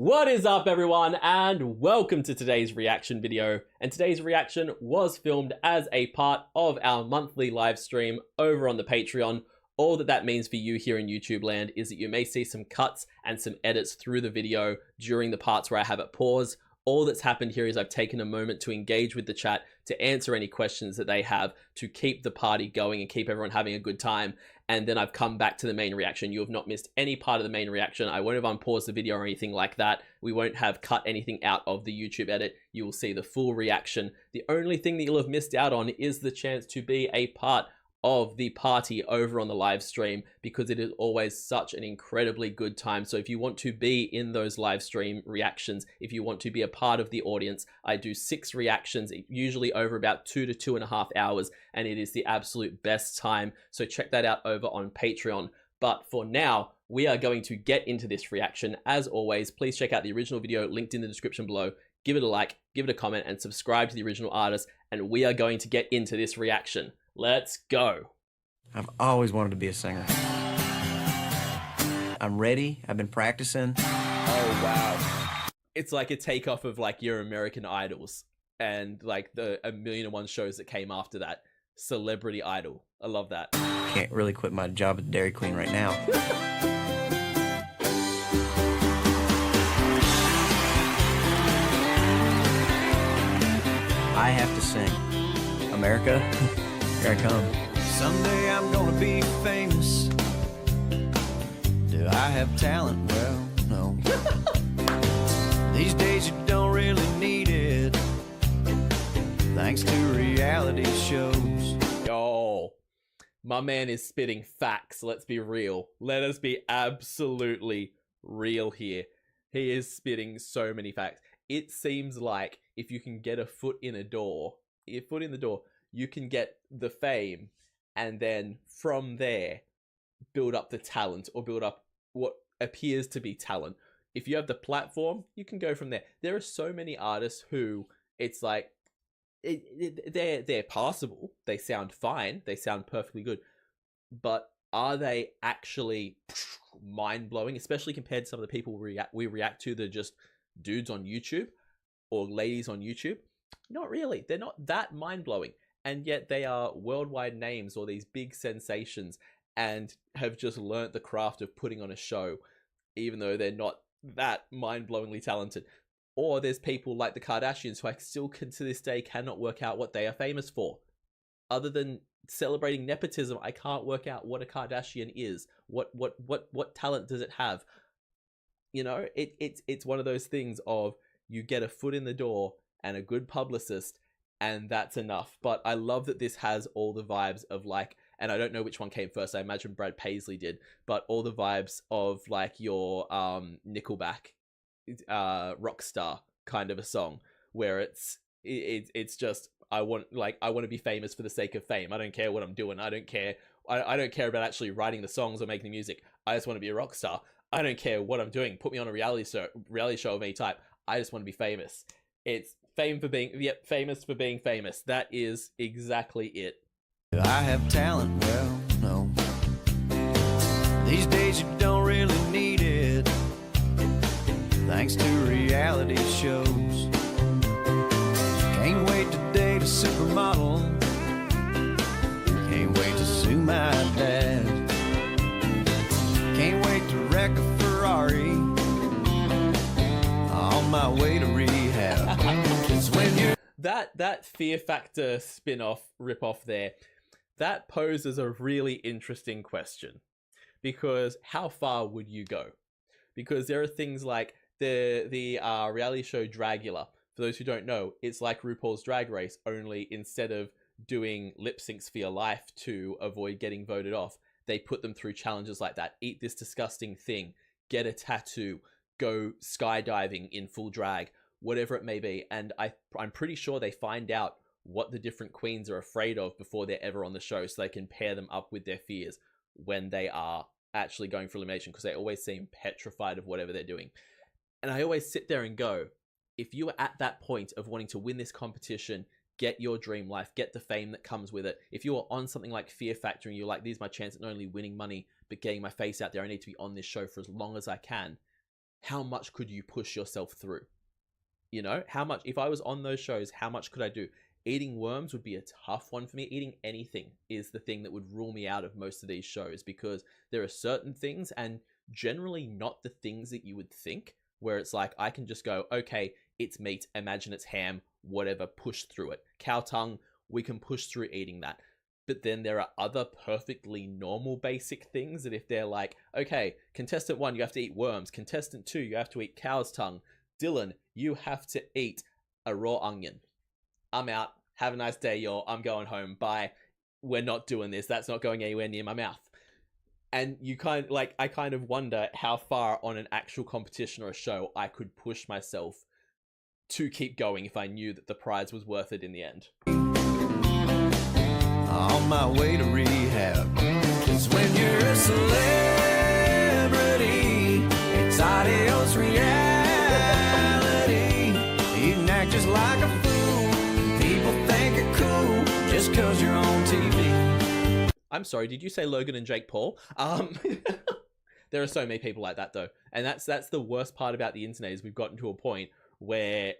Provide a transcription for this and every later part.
What is up, everyone, and welcome to today's reaction video. And today's reaction was filmed as a part of our monthly live stream over on the Patreon. All that means for you here in YouTube land is that you may see some cuts and some edits through the video during the parts where I have it pause. All that's happened here is I've taken a moment to engage with the chat, to answer any questions that they have, to keep the party going and keep everyone having a good time. And then I've come back to the main reaction. You have not missed any part of the main reaction. I won't have unpaused the video or anything like that. We won't have cut anything out of the YouTube edit. You will see the full reaction. The only thing that you'll have missed out on is the chance to be a part of the party over on the live stream, because it is always such an incredibly good time. So if you want to be in those live stream reactions, if you want to be a part of the audience, I do 6 reactions, usually over about 2 to 2.5 hours, and it is the absolute best time. So check that out over on Patreon. But for now, we are going to get into this reaction. As always, please check out the original video linked in the description below. Give it a like, give it a comment, and subscribe to the original artist. And we are going to get into this reaction. Let's go. I've always wanted to be a singer. I'm ready. I've been practicing. Oh, wow. It's like a takeoff of like your American Idols and like the 1,000,001 shows that came after that. Celebrity Idol. I love that. Can't really quit my job at Dairy Queen right now. I have to sing. America, here I come. Someday I'm gonna be famous. Do I have talent? Well, no. These days you don't really need it, thanks to reality shows. Yo, my man is spitting facts. Let's be real. Let us be absolutely real here. He is spitting so many facts. It seems like if you can get a foot in the door, you can get the fame, and then from there build up the talent, or build up what appears to be talent. If you have the platform, you can go from there. There are so many artists who it's like they're passable, they sound fine, they sound perfectly good, but are they actually mind-blowing, especially compared to some of the people we react to that are just dudes on YouTube or ladies on YouTube? Not really. They're not that mind-blowing, and yet they are worldwide names or these big sensations and have just learnt the craft of putting on a show, even though they're not that mind-blowingly talented. Or there's people like the Kardashians who I still to this day cannot work out what they are famous for. Other than celebrating nepotism, I can't work out what a Kardashian is. What talent does it have? You know, it's one of those things of you get a foot in the door and a good publicist, and that's enough. But I love that this has all the vibes of like, and I don't know which one came first, I imagine Brad Paisley did, but all the vibes of like your Nickelback Rockstar kind of a song, where it's just I want to be famous for the sake of fame. I don't care what I'm doing. I don't care about actually writing the songs or making the music. I just want to be a rock star. I don't care what I'm doing. Put me on a reality show of any type. I just want to be famous. It's famous for being famous. That is exactly it. Do I have talent? Well, no. These days you don't really need it, thanks to reality shows. Can't wait to date a supermodel. Can't wait to sue my dad. Can't wait to wreck a Ferrari on my way to rehab. It's when you're that Fear Factor spin-off rip-off there, that poses a really interesting question, because how far would you go? Because there are things like the reality show Dragula. For those who don't know, it's like RuPaul's Drag Race, only instead of doing lip syncs for your life to avoid getting voted off, they put them through challenges like that. Eat this disgusting thing, get a tattoo, go skydiving in full drag, whatever it may be. And I'm pretty sure they find out what the different queens are afraid of before they're ever on the show, so they can pair them up with their fears when they are actually going for elimination, because they always seem petrified of whatever they're doing. And I always sit there and go, if you are at that point of wanting to win this competition, get your dream life, get the fame that comes with it. If you are on something like Fear Factor and you're like, this is my chance at not only winning money, but getting my face out there, I need to be on this show for as long as I can. how much could you push yourself through? You know, how much, if I was on those shows, how much could I do? Eating worms would be a tough one for me. Eating anything is the thing that would rule me out of most of these shows, because there are certain things, and generally not the things that you would think, where it's like, I can just go, okay, it's meat, imagine it's ham, whatever, push through it. Cow tongue, we can push through eating that. But then there are other perfectly normal basic things that if they're like, okay, contestant 1, you have to eat worms. Contestant 2, you have to eat cow's tongue. Dylan, you have to eat a raw onion. I'm out. Have a nice day, y'all. I'm going home. Bye. We're not doing this. That's not going anywhere near my mouth. And you kind of, like, I kind of wonder how far on an actual competition or a show I could push myself to keep going if I knew that the prize was worth it in the end. On my way to rehab. 'Cause when you're a celebrity, it's adios reality. You can act just like a fool. People think you're cool just 'cause you're on TV. I'm sorry, did you say Logan and Jake Paul? There are so many people like that, though. And that's the worst part about the internet, is we've gotten to a point where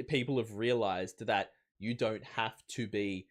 people have realized that you don't have to be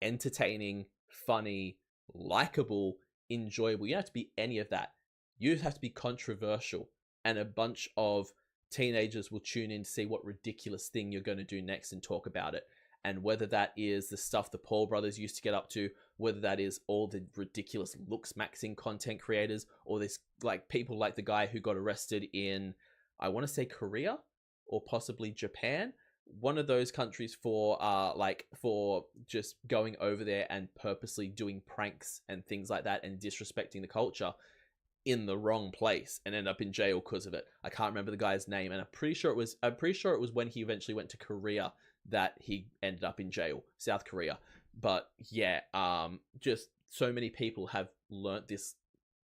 entertaining, funny, likable, enjoyable. You don't have to be any of that. You just have to be controversial, and a bunch of teenagers will tune in to see what ridiculous thing you're going to do next and talk about it. And whether that is the stuff the Paul brothers used to get up to, whether that is all the ridiculous looks maxing content creators, or this, like, people like the guy who got arrested in, I want to say Korea or possibly Japan, one of those countries, for just going over there and purposely doing pranks and things like that and disrespecting the culture in the wrong place, and end up in jail because of it. I can't remember the guy's name, and I'm pretty sure it was when he eventually went to Korea that he ended up in jail, South Korea. But yeah, just so many people have learnt this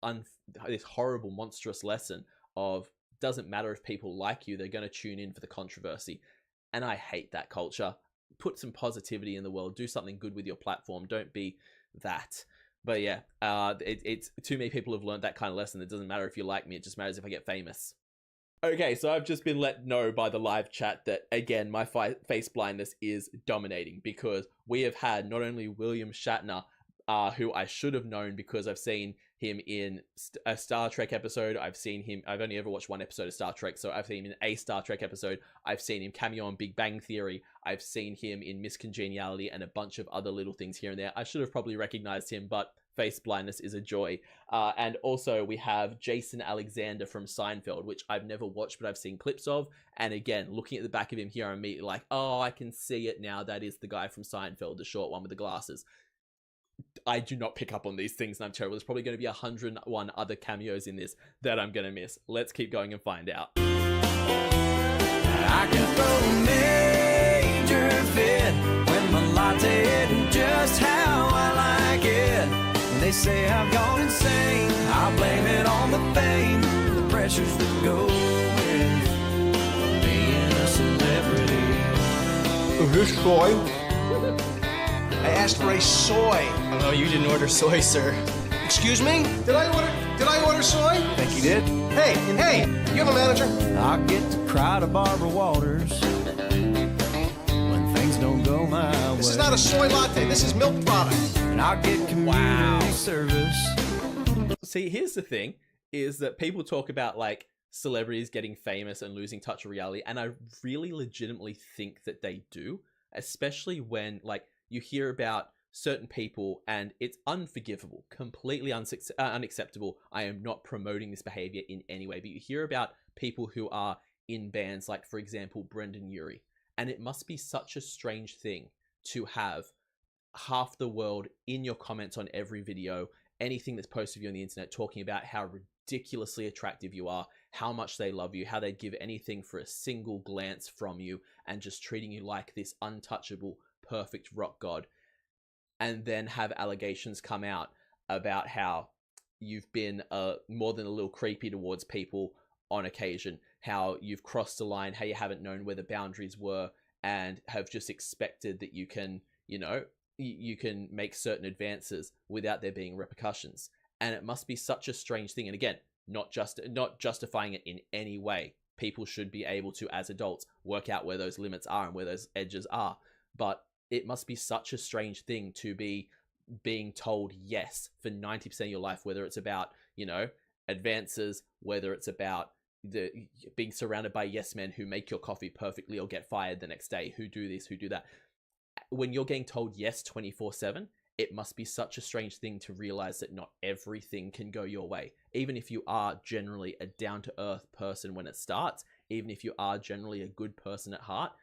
horrible, monstrous lesson of, doesn't matter if people like you, they're going to tune in for the controversy. And I hate that culture. Put some positivity in the world. Do something good with your platform. Don't be that. But yeah, it's too many people have learned that kind of lesson. It doesn't matter if you like me. It just matters if I get famous. Okay, so I've just been let know by the live chat that, again, my face blindness is dominating, because we have had not only William Shatner, who I should have known because I've seen him in a Star Trek episode. I've only ever watched one episode of Star Trek, so I've seen him in a Star Trek episode. I've seen him cameo on Big Bang Theory. I've seen him in Miss Congeniality and a bunch of other little things here and there. I should have probably recognized him, but face blindness is a joy. And also we have Jason Alexander from Seinfeld, which I've never watched, but I've seen clips of. And again, looking at the back of him here, I'm immediately like, oh, I can see it now. That is the guy from Seinfeld, the short one with the glasses. I do not pick up on these things, and I'm terrible. There's probably going to be 101 other cameos in this that I'm going to miss. Let's keep going and find out. I can throw a major fit when my latte isn't just how I like it. When they say I've gone insane, I blame it on the fame, the pressures that go with being a celebrity. Is this soy? I asked for a soy. Oh, no, you didn't order soy, sir. Excuse me? Did I order soy? I think you did. Hey, you have a manager? I get to cry to Barbara Walters when things don't go my way. This is not a soy latte. This is milk product. And I get community service. See, here's the thing, is that people talk about, like, celebrities getting famous and losing touch of reality, and I really legitimately think that they do, especially when, like, you hear about certain people and it's unforgivable, completely unacceptable. I am not promoting this behavior in any way, but you hear about people who are in bands, like, for example, Brendan Urie, and it must be such a strange thing to have half the world in your comments on every video, anything that's posted of you on the internet, talking about how ridiculously attractive you are, how much they love you, how they'd give anything for a single glance from you, and just treating you like this untouchable, perfect rock god. And then have allegations come out about how you've been more than a little creepy towards people on occasion, how you've crossed the line, how you haven't known where the boundaries were, and have just expected that you can, you know, you can make certain advances without there being repercussions. And it must be such a strange thing. And again, not justifying it in any way. People should be able to, as adults, work out where those limits are and where those edges are. But it must be such a strange thing to be being told yes for 90% of your life, whether it's about, you know, advances, whether it's about being surrounded by yes men who make your coffee perfectly or get fired the next day, who do this, who do that. When you're getting told yes 24/7, it must be such a strange thing to realize that not everything can go your way. Even if you are generally a down-to-earth person when it starts, even if you are generally a good person at heart,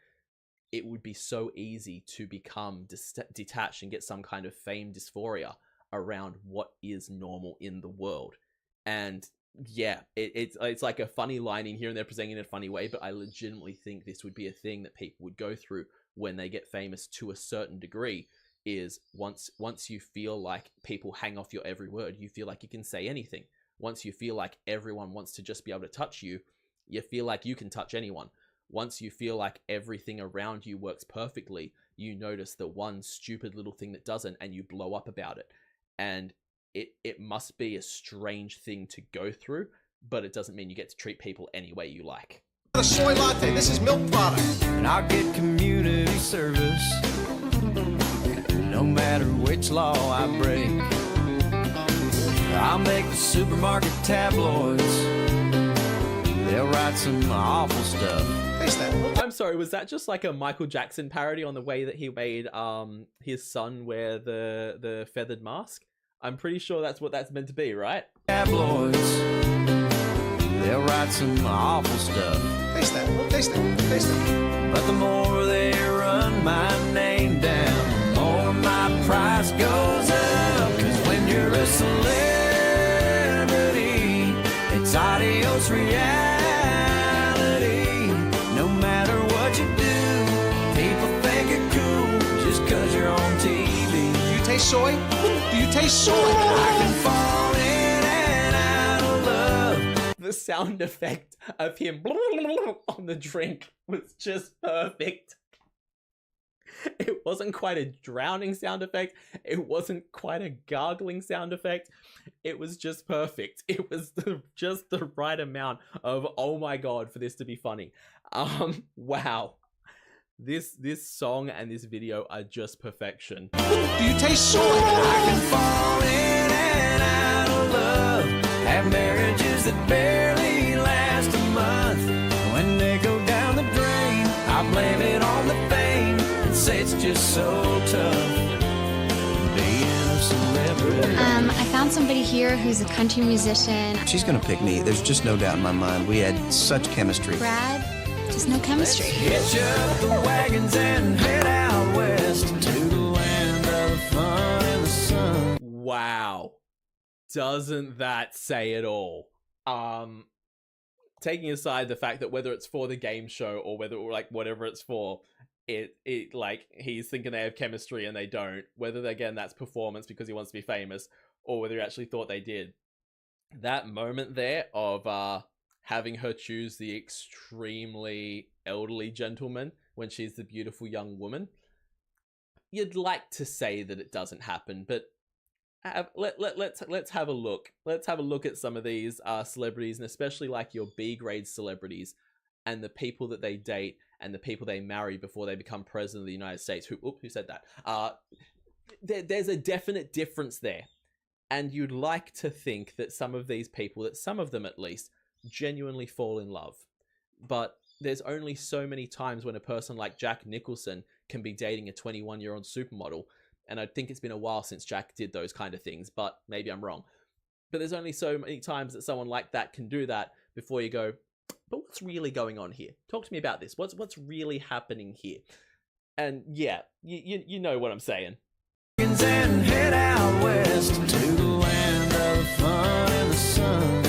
it would be so easy to become detached and get some kind of fame dysphoria around what is normal in the world. And yeah, it's like a funny line in here and they're presenting it in a funny way, but I legitimately think this would be a thing that people would go through when they get famous to a certain degree, is once you feel like people hang off your every word, you feel like you can say anything. Once you feel like everyone wants to just be able to touch you, you feel like you can touch anyone. Once you feel like everything around you works perfectly, you notice the one stupid little thing that doesn't, and you blow up about it. And it must be a strange thing to go through, but it doesn't mean you get to treat people any way you like. The soy latte, this is milk product. And I'll get community service, no matter which law I break. I'll make the supermarket tabloids, they'll write some awful stuff. I'm sorry, was that just like a Michael Jackson parody on the way that he made his son wear the feathered mask? I'm pretty sure that's what that's meant to be, right? Tabloids, they'll write some awful stuff. Taste that, taste that, taste that. But the more they run my name down, the more my price goes up. 'Cause when you're a celebrity, it's adios reality. No matter what you do, people think you're cool just 'cause you're on TV. Do you taste soy? Do you taste soy? I can fall in and out of love. The sound effect of him on the drink was just perfect. It wasn't quite a drowning sound effect. It wasn't quite a gargling sound effect. It was just perfect. It was just the right amount of, oh my God, for this to be funny. Wow. This song and this video are just perfection. Do you taste soy? I can fall in and out of love. Have marriages that barely last a month. When they go down the drain, I blame it on the fame and say it's just so tough being a celebrity. I found somebody here who's a country musician. She's gonna pick me. There's just no doubt in my mind. We had such chemistry. Brad, just no chemistry. Hitch up the wagons and head out west to the land of the fun and the sun. Wow. Doesn't that say it all? Taking aside the fact that whether it's for the game show or whether like whatever it's for, it like he's thinking they have chemistry and they don't. Whether again that's performance because he wants to be famous, or whether he actually thought they did. That moment there of having her choose the extremely elderly gentleman when she's the beautiful young woman, you'd like to say that it doesn't happen, but let's have a look. Let's have a look at some of these celebrities, and especially like your B-grade celebrities and the people that they date and the people they marry before they become president of the United States. Who said that? There's a definite difference there. And you'd like to think that some of these people, that some of them at least, genuinely fall in love. But there's only so many times when a person like Jack Nicholson can be dating a 21-year-old supermodel. And I think it's been a while since Jack did those kind of things, but maybe I'm wrong. But there's only so many times that someone like that can do that before you go, but what's really going on here? Talk to me about this. What's really happening here? And yeah, you know what I'm saying. And head out west to the land of fun and the sun.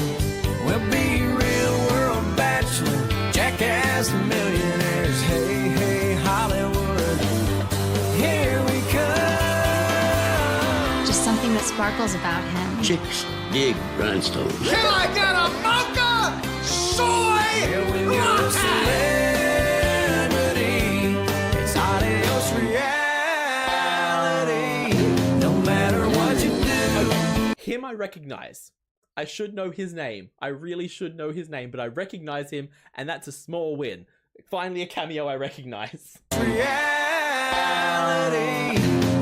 We'll be real world bachelor, jackass millionaires. Hey, hey, Hollywood, here we come. Just something that sparkles about him. Chicks dig rhinestones. Can I get a mocha? Soy! Yeah, when you're a celebrity, it's adios reality. No matter what you do. Him I recognize. I should know his name. I really should know his name, but I recognize him, and that's a small win. Finally, a cameo I recognize. Reality,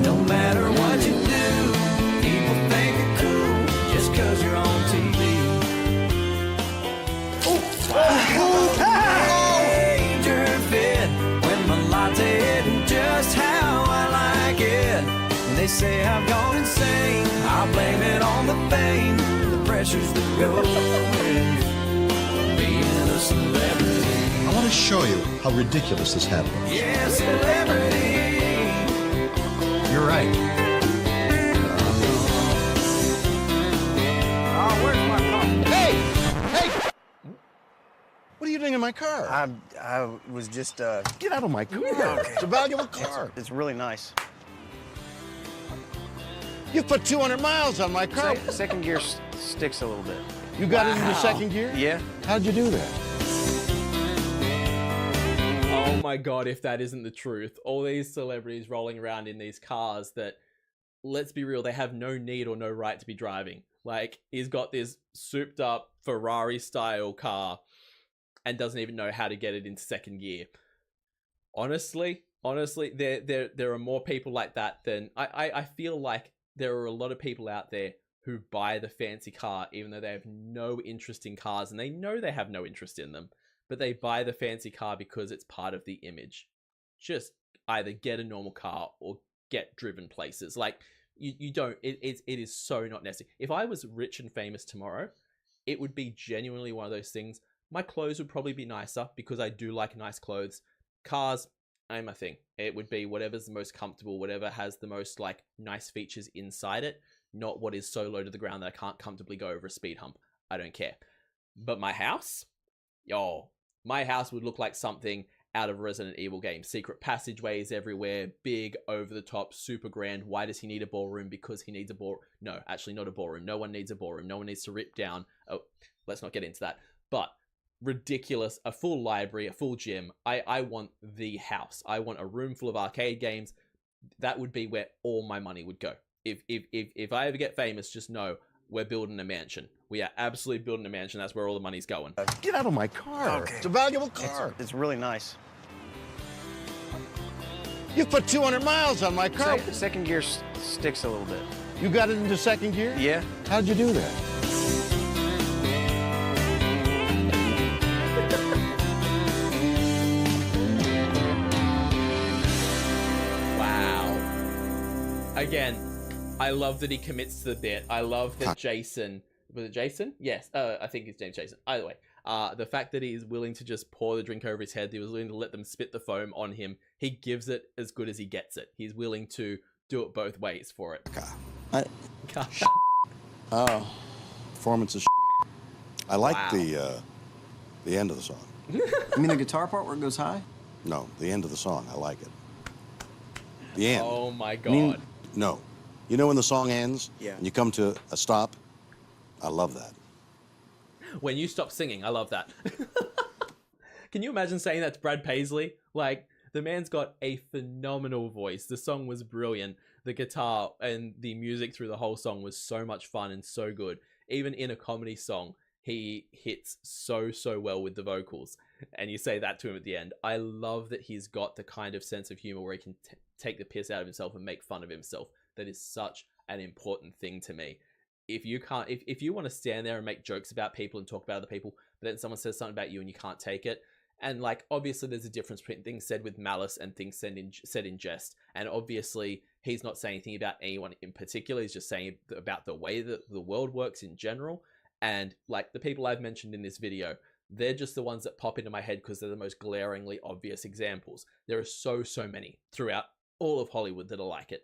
no matter what you do, people think you're cool just cause you're on TV. Major fit when my latte isn't just how I like it. They say I've gone insane. I'll blame it on the fame, the pressures that go with being a celebrity. I want to show you how ridiculous this hat looks. Yeah, celebrity. You're right. Oh, where's my car? Hey! Hey! What are you doing in my car? I was just, Get out of my car. It's a valuable car. it's really nice. You put 200 miles on my car. Second gear sticks a little bit. You got it into second gear? Yeah. How'd you do that? Oh my god, if that isn't the truth. All these celebrities rolling around in these cars that, let's be real, they have no need or no right to be driving. Like, he's got this souped up Ferrari-style car and doesn't even know how to get it into second gear. Honestly, there are more people like that than... I feel like there are a lot of people out there who buy the fancy car even though they have no interest in cars, and they know they have no interest in them, but they buy the fancy car because it's part of the image. Just either get a normal car or get driven places. Like, you don't... It is so not necessary. If I was rich and famous tomorrow, it would be genuinely one of those things. My clothes would probably be nicer because I do like nice clothes. Cars... I'm a thing. It would be whatever's the most comfortable, whatever has the most like nice features inside it, not what is so low to the ground that I can't comfortably go over a speed hump. I don't care. But my house? Yo, my house would look like something out of a Resident Evil game. Secret passageways everywhere, big, over the top, super grand. Why does he need a ballroom? Because he needs a ball... No, actually not a ballroom. No one needs a ballroom. No one needs to rip down... Oh, let's not get into that. But... ridiculous, a full library, a full gym. I want the house. I want a room full of arcade games. That would be where all my money would go. If I ever get famous, just know we're building a mansion. We are absolutely building a mansion. That's where all the money's going. Get out of my car. Okay. It's a valuable car. It's really nice. You put 200 miles on my car. Second gear sticks a little bit. You got it into second gear? Yeah. How'd you do that? Again, I love that he commits to the bit. I love that Jason... Was it Jason? Yes. I think his name's Jason. Either way. The fact that he is willing to just pour the drink over his head, he was willing to let them spit the foam on him. He gives it as good as he gets it. He's willing to do it both ways for it. Oh, performance is. I like the end of the song. You mean the guitar part where it goes high? No, the end of the song. I like it. The end. Oh my god. No. You know when the song ends? Yeah. And you come to a stop? I love that. When you stop singing, I love that. Can you imagine saying that to Brad Paisley? Like, the man's got a phenomenal voice. The song was brilliant. The guitar and the music through the whole song was so much fun and so good. Even in a comedy song, he hits so well with the vocals. And you say that to him at the end. I love that he's got the kind of sense of humor where he can take the piss out of himself and make fun of himself. That is such an important thing to me. If you can't, if you want to stand there and make jokes about people and talk about other people, but then someone says something about you and you can't take it, and like, obviously there's a difference between things said with malice and things said in jest, and obviously he's not saying anything about anyone in particular, he's just saying about the way that the world works in general, and like the people I've mentioned in this video, they're just the ones that pop into my head because they're the most glaringly obvious examples. There are so many throughout all of Hollywood that are like it.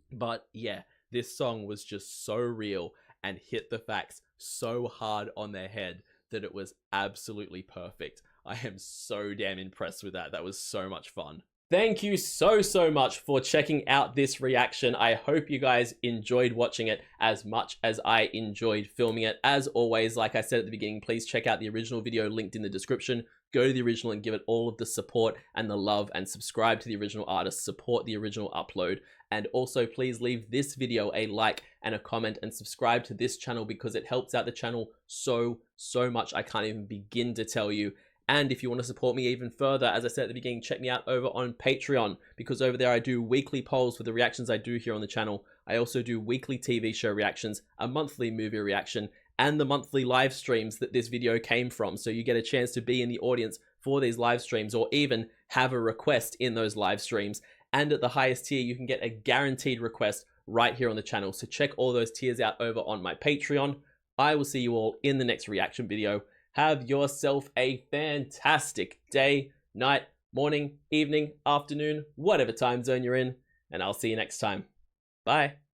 But yeah, this song was just so real and hit the facts so hard on their head that it was absolutely perfect. I am so damn impressed with that. That was so much fun. Thank you so much for checking out this reaction. I hope you guys enjoyed watching it as much as I enjoyed filming it. As always, like I said at the beginning, please check out the original video linked in the description. Go to the original and give it all of the support and the love, and subscribe to the original artist, support the original upload. And also please leave this video a like and a comment, and subscribe to this channel because it helps out the channel so much. I can't even begin to tell you. And if you want to support me even further, as I said at the beginning, check me out over on Patreon, because over there I do weekly polls for the reactions I do here on the channel. I also do weekly TV show reactions, a monthly movie reaction, and the monthly live streams that this video came from. So you get a chance to be in the audience for these live streams, or even have a request in those live streams. And at the highest tier, you can get a guaranteed request right here on the channel. So check all those tiers out over on my Patreon. I will see you all in the next reaction video. Have yourself a fantastic day, night, morning, evening, afternoon, whatever time zone you're in, and I'll see you next time. Bye.